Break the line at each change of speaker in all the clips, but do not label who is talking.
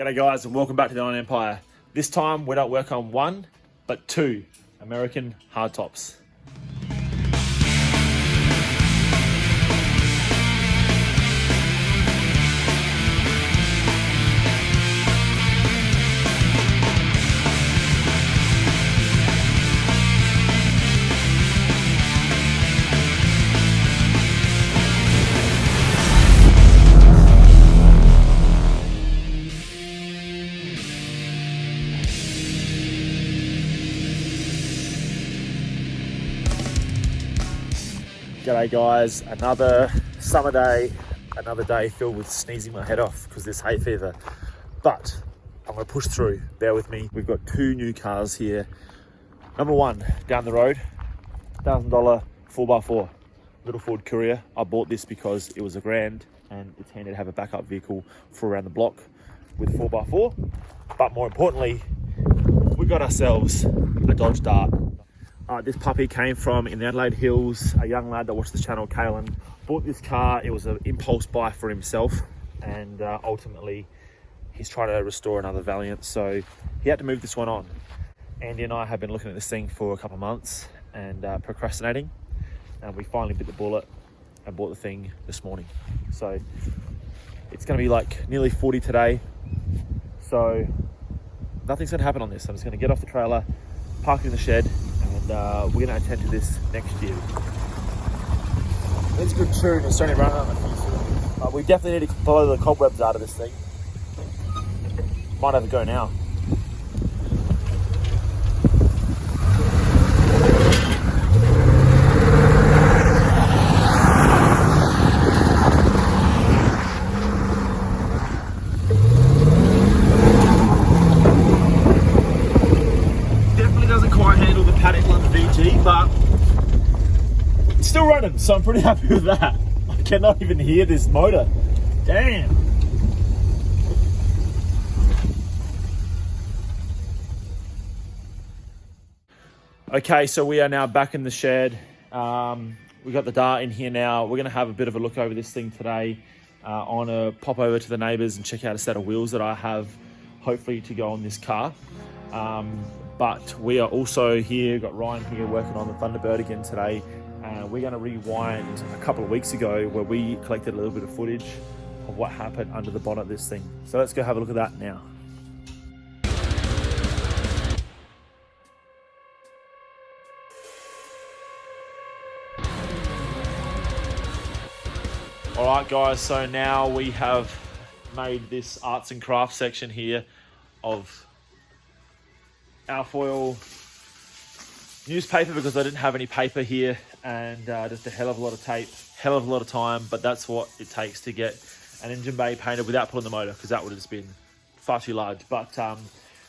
G'day guys and welcome back to the Iron Empire. This time we don't work on one, but two American hardtops. G'day guys, another summer day, another day filled with sneezing my head off because there's hay fever. But I'm going to push through, bear with me. We've got two new cars here. Number one, down the road, $1,000 4x4, little Ford Courier. I bought this because it was $1,000 and it's handy to have a backup vehicle for around the block with 4x4. But more importantly, we got ourselves a Dodge Dart. This puppy came from in the Adelaide Hills. A young lad that watched the channel, Kalen, bought this car. It was an impulse buy for himself, and ultimately he's trying to restore another Valiant, so he had to move this one on. Andy and I have been looking at this thing for a couple of months and procrastinating, and we finally bit the bullet and bought the thing this morning. So it's going to be like nearly 40 today, so nothing's going to happen on this. I'm just going to get off the trailer, park it in the shed, and we're going to attend to this next year. It's a good tune. It's only running on a few cylinders, but we definitely need to blow the cobwebs out of this thing. Might have a go now. But it's still running, so I'm pretty happy with that. I cannot even hear this motor. Damn. Okay, so we are now back in the shed. We've got the Dart in here now. We're going to have a bit of a look over this thing today. I want to pop over to the neighbours and check out a set of wheels that I have, hopefully, to go on this car. But we are also here, got Ryan here working on the Thunderbird again today. We're going to rewind a couple of weeks ago where we collected a little bit of footage of what happened under the bonnet of this thing. So let's go have a look at that now. All right guys, so now we have made this arts and crafts section here of alfoil newspaper because I didn't have any paper here, and just a hell of a lot of tape, hell of a lot of time, but that's what it takes to get an engine bay painted without pulling the motor, because that would have just been far too large. But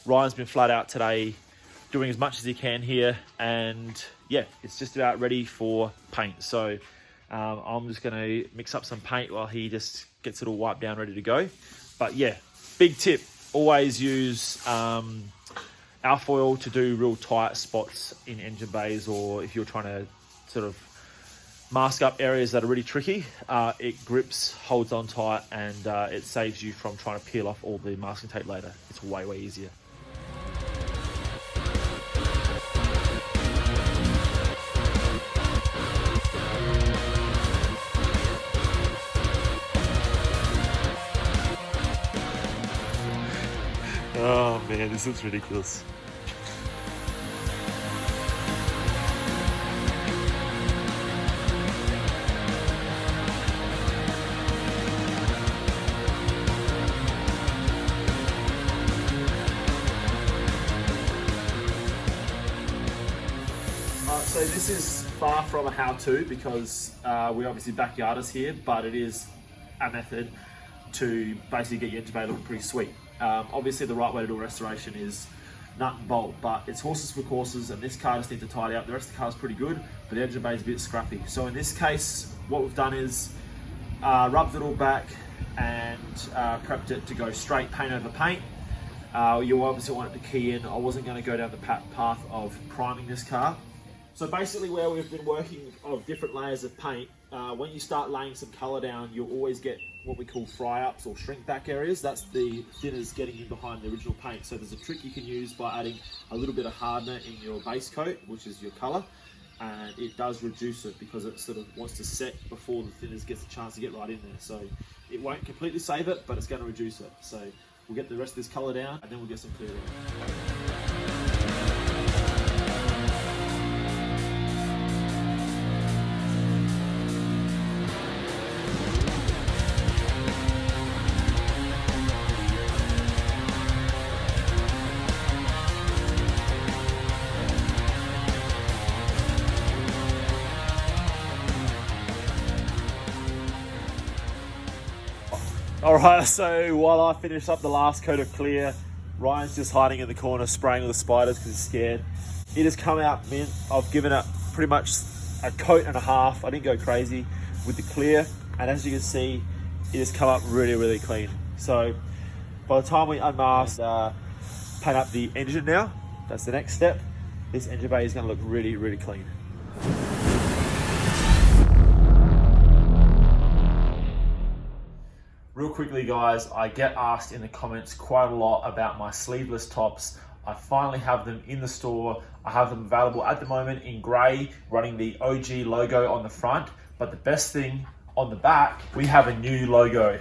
Ryan's been flat out today doing as much as he can here, and yeah, it's just about ready for paint. So I'm just going to mix up some paint while he just gets it all wiped down, ready to go. But yeah, big tip, always use alfoil to do real tight spots in engine bays, or if you're trying to sort of mask up areas that are really tricky. It grips, holds on tight, and it saves you from trying to peel off all the masking tape later. It's way easier. Oh man, this looks ridiculous. So this is far from a how-to because we obviously backyardists here, but it is a method to basically get your engine bay looking pretty sweet. Obviously the right way to do a restoration is nut and bolt, but it's horses for courses, and this car just needs to tidy up. The rest of the car is pretty good, but the engine bay is a bit scrappy. So in this case, what we've done is rubbed it all back and prepped it to go straight paint over paint. You obviously want it to key in. I wasn't going to go down the path of priming this car, So basically where we've been working of different layers of paint, when you start laying some colour down, you'll always get what we call fry-ups or shrink-back areas. That's the thinners getting in behind the original paint. So there's a trick you can use by adding a little bit of hardener in your base coat, which is your colour, and it does reduce it because it sort of wants to set before the thinners gets a chance to get right in there. So it won't completely save it, but it's going to reduce it. So we'll get the rest of this colour down and then we'll get some clear down. All right, so while I finish up the last coat of clear, Ryan's just hiding in the corner spraying with the spiders because he's scared. It has come out mint. I've given it pretty much a coat and a half. I didn't go crazy with the clear, and as you can see, it has come up really, really clean. So by the time we unmask, paint up the engine now, that's the next step. This engine bay is going to look really, really clean. Real quickly guys, I get asked in the comments quite a lot about my sleeveless tops. I finally have them in the store. I have them available at the moment in grey, running the OG logo on the front. But the best thing, on the back, we have a new logo.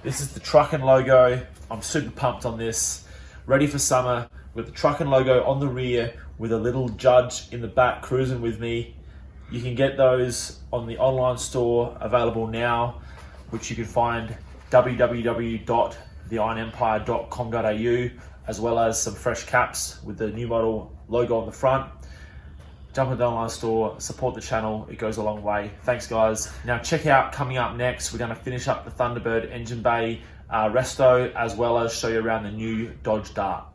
This is the Truckin' logo. I'm super pumped on this. Ready for summer with the Truckin' logo on the rear with a little judge in the back cruising with me. You can get those on the online store available now, which you can find www.theironempire.com.au, as well as some fresh caps with the new model logo on the front. Jump into the online store, support the channel, it goes a long way. Thanks guys. Now check out, coming up next, we're going to finish up the Thunderbird engine bay resto, as well as show you around the new Dodge Dart.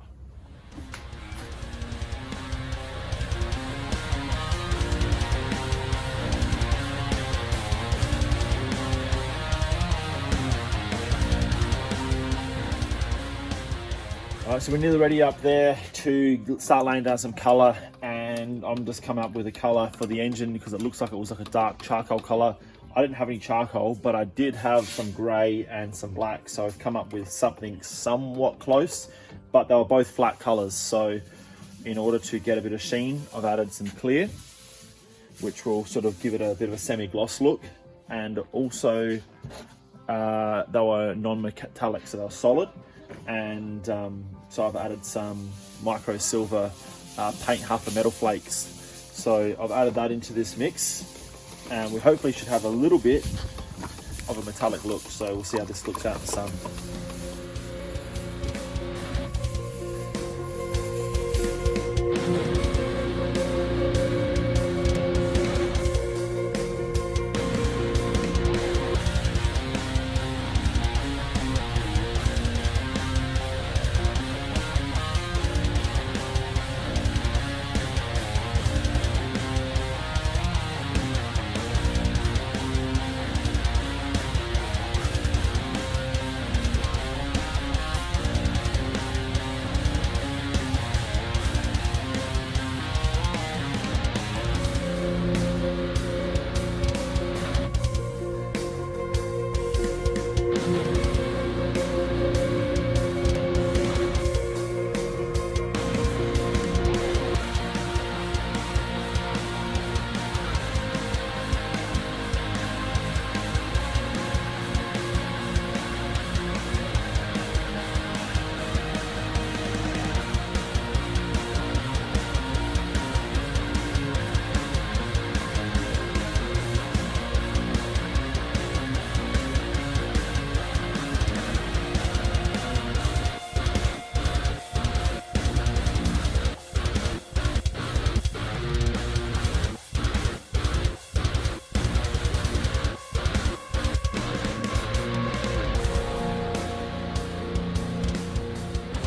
Alright, so we're nearly ready up there to start laying down some colour, and I'm just coming up with a colour for the engine because it looks like it was like a dark charcoal colour. I didn't have any charcoal, but I did have some grey and some black, so I've come up with something somewhat close, but they were both flat colours. So in order to get a bit of sheen, I've added some clear, which will sort of give it a bit of a semi-gloss look, and also they were non-metallic, so they were solid. And so I've added some micro silver paint huffer metal flakes. So I've added that into this mix, and we hopefully should have a little bit of a metallic look. So we'll see how this looks out in the sun.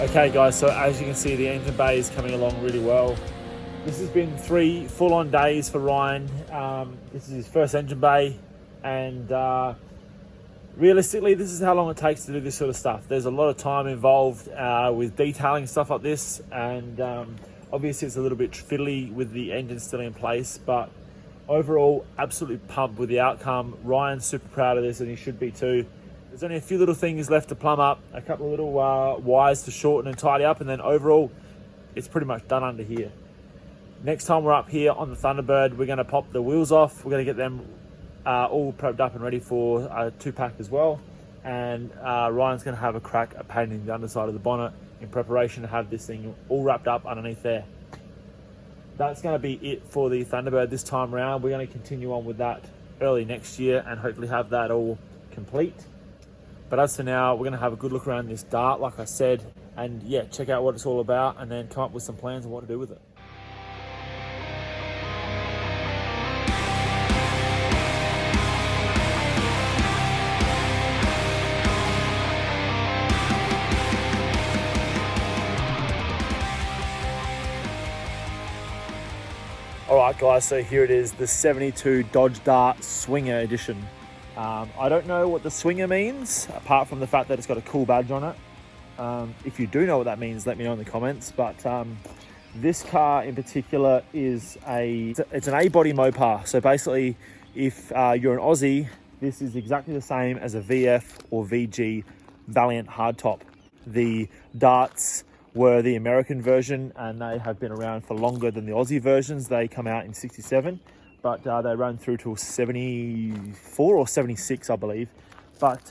Okay guys, so as you can see, the engine bay is coming along really well. This has been 3 full-on days for Ryan. This is his first engine bay, and realistically, this is how long it takes to do this sort of stuff. There's a lot of time involved with detailing stuff like this, and Obviously it's a little bit fiddly with the engine still in place, but overall absolutely pumped with the outcome. Ryan's super proud of this, and he should be too. There's only a few little things left to plumb up, a couple of little wires to shorten and tidy up, and then overall it's pretty much done under here. Next time we're up here on the Thunderbird, we're going to pop the wheels off. We're going to get them all prepped up and ready for a 2-pack as well. And Ryan's going to have a crack at painting the underside of the bonnet in preparation to have this thing all wrapped up underneath there. That's going to be it for the Thunderbird this time around. We're going to continue on with that early next year and hopefully have that all complete. But as for now, we're going to have a good look around this Dart, like I said, and yeah, check out what it's all about and then come up with some plans on what to do with it. Alright guys, so here it is, the 72 Dodge Dart Swinger Edition. I don't know what the Swinger means, apart from the fact that it's got a cool badge on it. If you do know what that means, let me know in the comments. But this car in particular is it's an A-body Mopar. So basically, if you're an Aussie, this is exactly the same as a VF or VG Valiant hardtop. The Darts were the American version, and they have been around for longer than the Aussie versions. They come out in 67, but they run through till 74 or 76, I believe. But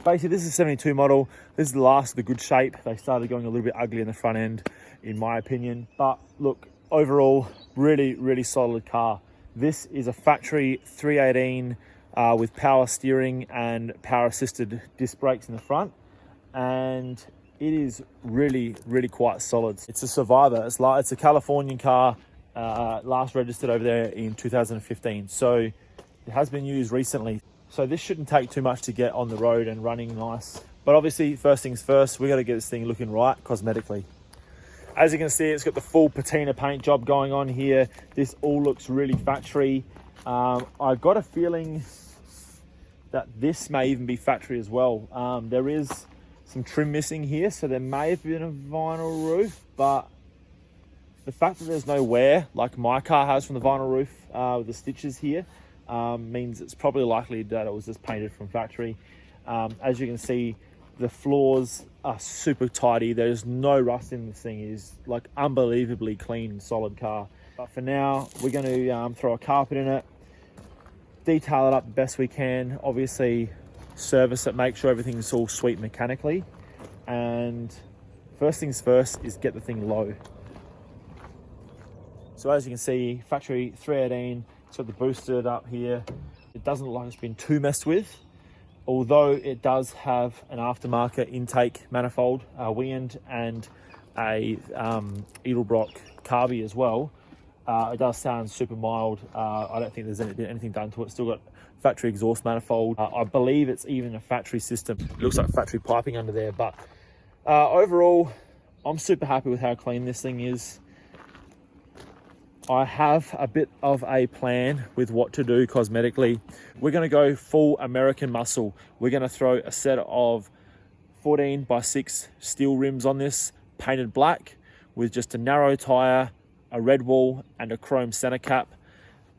basically, this is a 72 model. This is the last of the good shape. They started going a little bit ugly in the front end, in my opinion. But look, overall, really, really solid car. This is a factory 318 with power steering and power assisted disc brakes in the front. And it is really, really quite solid. It's a survivor. It's a Californian car, last registered over there in 2015. So it has been used recently. So this shouldn't take too much to get on the road and running nice. But obviously, first things first, we got to get this thing looking right cosmetically. As you can see, it's got the full patina paint job going on here. This all looks really factory. I've got a feeling that this may even be factory as well. There is some trim missing here, so there may have been a vinyl roof, but the fact that there's no wear like my car has from the vinyl roof with the stitches here means it's probably likely that it was just painted from factory. As you can see, the floors are super tidy. There's no rust in this thing. It is like unbelievably clean, solid car. But for now, we're going to throw a carpet in it, detail it up the best we can, obviously service it, make sure everything's all sweet mechanically, and first things first is get the thing low. So as you can see, factory 318, it's got the boosted up here. It doesn't look like it's been too messed with, although it does have an aftermarket intake manifold, Wind, and a Edelbrock carby as well. It does sound super mild. I don't think there's anything done to it. Still got factory exhaust manifold. I believe it's even a factory system. It looks like factory piping under there, but overall, I'm super happy with how clean this thing is. I have a bit of a plan with what to do cosmetically. We're going to go full American muscle. We're going to throw a set of 14x6 steel rims on this, painted black, with just a narrow tire, a red wall, and a chrome center cap.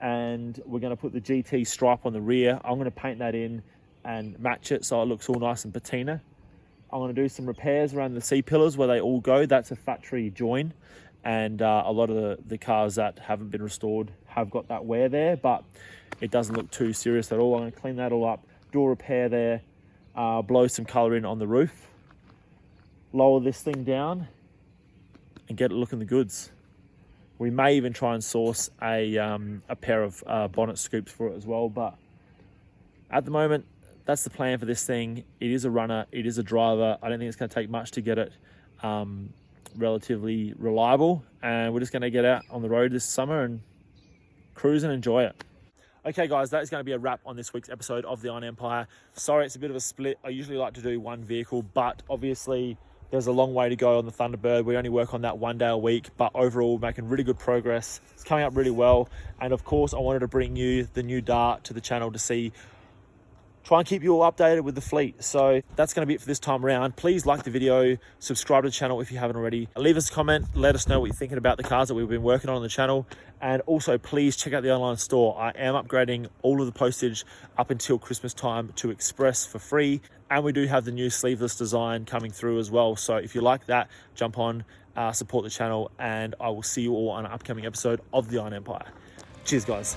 And we're going to put the GT stripe on the rear. I'm going to paint that in and match it so it looks all nice and patina. I'm going to do some repairs around the C-pillars where they all go. That's a factory join, and a lot of the cars that haven't been restored have got that wear there, but it doesn't look too serious at all. I'm going to clean that all up, do a repair there, blow some color in on the roof, lower this thing down, and get it looking the goods. We may even try and source a pair of bonnet scoops for it as well. But at the moment, that's the plan for this thing. It is a runner. It is a driver. I don't think it's going to take much to get it relatively reliable. And we're just going to get out on the road this summer and cruise and enjoy it. Okay, guys, that is going to be a wrap on this week's episode of the Iron Empire. Sorry, it's a bit of a split. I usually like to do one vehicle, but obviously there's a long way to go on the Thunderbird. We only work on that one day a week, but overall making really good progress. It's coming up really well. And of course, I wanted to bring you the new Dart to the channel to see try and keep you all updated with the fleet. So that's going to be it for this time around. Please like the video, subscribe to the channel if you haven't already. Leave us a comment, let us know what you're thinking about the cars that we've been working on the channel. And also please check out the online store. I am upgrading all of the postage up until Christmas time to Express for free. And we do have the new sleeveless design coming through as well. So if you like that, jump on, support the channel, and I will see you all on an upcoming episode of the Iron Empire. Cheers, guys.